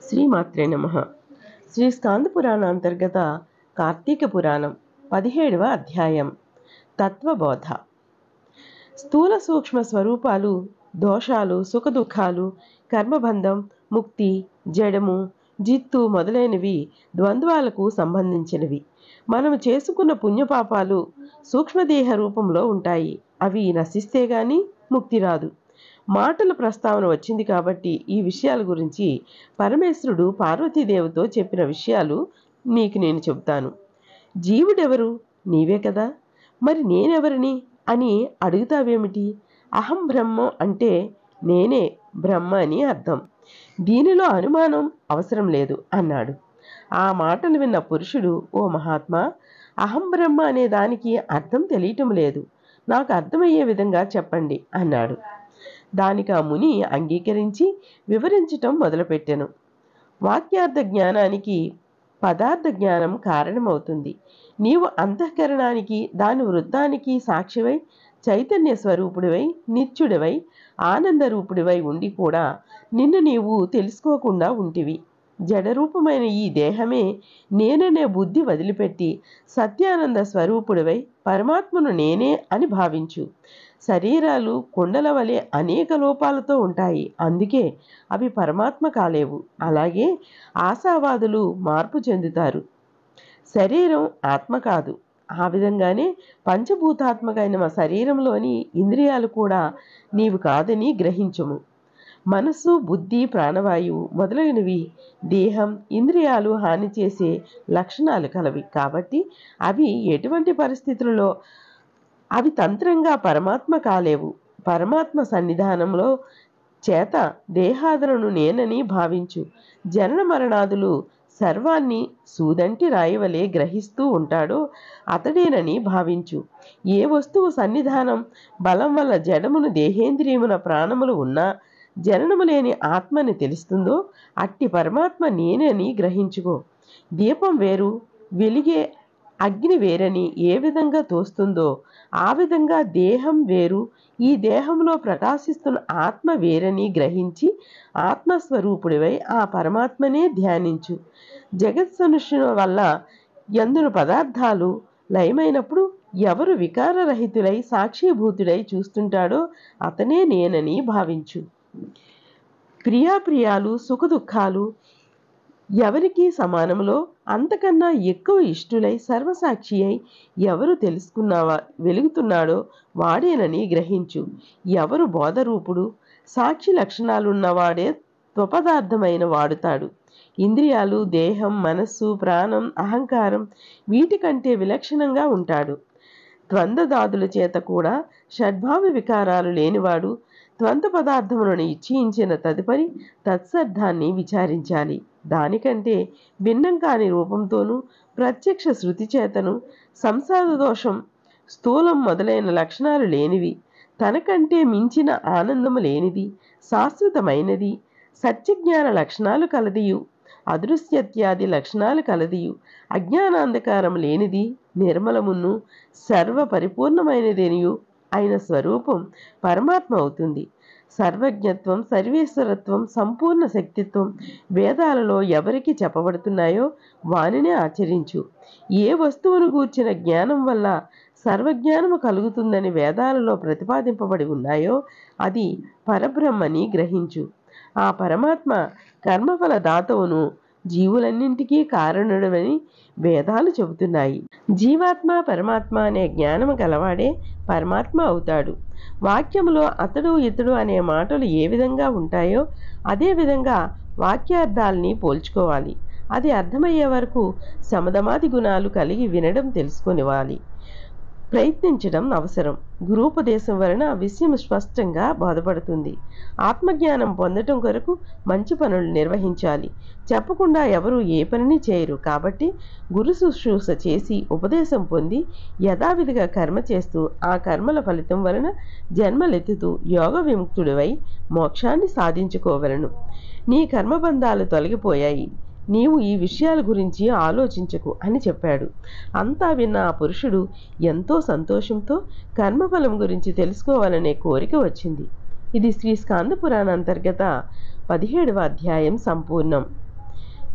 శ్రీమాత్రే నమః. శ్రీ స్కాంద పురాణ అంతర్గత కార్తీక పురాణం 17వ అధ్యాయం తత్వబోధ. స్థూల సూక్ష్మ స్వరూపాలు, దోషాలు, సుఖదుఖాలు, కర్మబంధం, ముక్తి, జడము, జిత్తు మొదలైనవి ద్వంద్వాలకు సంబంధించినవి. మనము చేసుకున్న పుణ్యపాపాలు సూక్ష్మదేహ రూపంలో ఉంటాయి. అవి నశిస్తే గాని ముక్తి రాదు. మాటల ప్రస్తావన వచ్చింది కాబట్టి ఈ విషయాల గురించి పరమేశ్వరుడు పార్వతీదేవితో చెప్పిన విషయాలు నీకు నేను చెబుతాను. జీవుడెవరు? నీవే కదా. మరి నేనెవరిని అని అడుగుతావేమిటి? అహం బ్రహ్మ అంటే నేనే బ్రహ్మ అని అర్థం. దీనిలో అనుమానం అవసరం లేదు అన్నాడు. ఆ మాటలు విన్న పురుషుడు, ఓ మహాత్మా, అహం బ్రహ్మ అనే దానికి అర్థం తెలియటం లేదు, నాకు అర్థమయ్యే విధంగా చెప్పండి అన్నాడు. దానికి ఆ ముని అంగీకరించి వివరించటం మొదలుపెట్టెను. వాక్యార్థ జ్ఞానానికి పదార్థ జ్ఞానం కారణమవుతుంది. నీవు అంతఃకరణానికి, దాని వృద్ధానికి సాక్షివై, చైతన్య స్వరూపుడివై, నిత్యుడివై, ఆనందరూపుడివై ఉండి కూడా నిన్ను నీవు తెలుసుకోకుండా ఉంటివి. జడరూపమైన ఈ దేహమే నేననే బుద్ధి వదిలిపెట్టి సత్యానంద స్వరూపుడివై పరమాత్మను నేనే అని భావించు. శరీరాలు కుండల వలె అనేక లోపాలతో ఉంటాయి, అందుకే అవి పరమాత్మ కాలేవు. అలాగే ఆశావాదులు మార్పు చెందుతారు. శరీరం ఆత్మ కాదు. ఆ విధంగానే పంచభూతాత్మకైన మా శరీరంలోని ఇంద్రియాలు కూడా నీవు కాదని గ్రహించుము. మనస్సు, బుద్ధి, ప్రాణవాయువు మొదలైనవి దేహం, ఇంద్రియాలు హాని చేసే లక్షణాలు కలవి. కాబట్టి అవి ఎటువంటి పరిస్థితులలో అవి తంత్రంగా పరమాత్మ కాలేవు. పరమాత్మ సన్నిధానంలో చేత దేహాదులను నేనని భావించు. జనన మరణాదులు సర్వాన్ని సూదంటి రాయవలే గ్రహిస్తూ ఉంటాడో అతడేనని భావించు. ఏ వస్తువు సన్నిధానం బలం వల్ల జడమును దేహేంద్రియమున ప్రాణములు ఉన్నా జననము లేని ఆత్మని తెలుస్తుందో అట్టి పరమాత్మ నేనని గ్రహించుకో. దీపం వేరు, వెలిగే అగ్ని వేరని ఏ విధంగా తోస్తుందో ఆ విధంగా దేహం వేరు, ఈ దేహంలో ప్రకాశిస్తున్న ఆత్మ వేరని గ్రహించి ఆత్మస్వరూపుడివై ఆ పరమాత్మనే ధ్యానించు. జగత్సనుష్యుల వల్ల ఎందును పదార్థాలు లయమైనప్పుడు ఎవరు వికారరహితులై సాక్షిభూతుడై చూస్తుంటాడో అతనే నేనని భావించు. ప్రియాప్రియాలు, సుఖదుఖాలు ఎవరికి సమానములో అంతకన్నా ఎక్కువ ఇష్టులై సర్వసాక్షి అయి ఎవరు తెలుసుకున్నావా వెలుగుతున్నాడో వాడేనని గ్రహించు. ఎవరు బోధరూపుడు సాక్షి లక్షణాలున్నవాడే త్వపదార్థమైన వాడుతాడు. ఇంద్రియాలు, దేహం, మనస్సు, ప్రాణం, అహంకారం వీటికంటే విలక్షణంగా ఉంటాడు. ద్వంద్వదాదుల చేత కూడా షడ్భావ వికారాలు లేనివాడు. ద్వంద్వ పదార్థములను ఇచ్ఛించిన తదుపరి తత్సర్థాన్ని విచారించాలి. దానికంటే భిన్నం కాని రూపంతోనూ ప్రత్యక్ష శృతి చేతను సంసార దోషం, స్థూలం మొదలైన లక్షణాలు లేనివి, తనకంటే మించిన ఆనందము లేనిది, శాశ్వతమైనది, సత్యజ్ఞాన లక్షణాలు కలదియు, అదృశ్యత్యాది లక్షణాలు కలదియు, అజ్ఞానాంధకారం లేనిది, నిర్మలమును సర్వ పరిపూర్ణమైనదేనియు అయిన స్వరూపం పరమాత్మ అవుతుంది. సర్వజ్ఞత్వం, సర్వేశ్వరత్వం, సంపూర్ణ శక్తిత్వం వేదాలలో ఎవరికి చెప్పబడుతున్నాయో వానినే ఆచరించు. ఏ వస్తువును గూర్చిన జ్ఞానం వల్ల సర్వజ్ఞానము కలుగుతుందని వేదాలలో ప్రతిపాదింపబడి ఉన్నాయో అది పరబ్రహ్మని గ్రహించు. ఆ పరమాత్మ కర్మఫల దాతవును, జీవులన్నింటికీ కారణుడవని వేదాలు చెబుతున్నాయి. జీవాత్మ, పరమాత్మ అనే జ్ఞానము గలవాడే పరమాత్మ అవుతాడు. వాక్యములో అతడు, ఇతడు అనే మాటలు ఏ విధంగా ఉంటాయో అదే విధంగా వాక్యార్థాలని పోల్చుకోవాలి. అది అర్థమయ్యే వరకు సమధమాది గుణాలు కలిగి వినడం తెలుసుకొనివ్వాలి. ప్రయత్నించడం అవసరం. గురూపదేశం వలన విషయం స్పష్టంగా బోధపడుతుంది. ఆత్మజ్ఞానం పొందటం కొరకు మంచి పనులు నిర్వహించాలి. చెప్పకుండా ఎవరు ఏ పనిని చేయరు. కాబట్టి గురు శుశ్రూష చేసి ఉపదేశం పొంది యథావిధిగా కర్మ చేస్తూ ఆ కర్మల ఫలితం వలన జన్మలెత్తుతూ యోగ విముక్తుడివై మోక్షాన్ని సాధించుకోవలను. నీ కర్మబంధాలు తొలగిపోయాయి. నీవు ఈ విషయాల గురించి ఆలోచించకు అని చెప్పాడు. అంతా విన్న ఆ పురుషుడు ఎంతో సంతోషంతో కర్మఫలం గురించి తెలుసుకోవాలనే కోరిక వచ్చింది. ఇది శ్రీ స్కాంద పురాణ అంతర్గత 17వ అధ్యాయం సంపూర్ణం.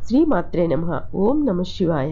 శ్రీమాత్రే నమః. ఓం నమః శివాయ.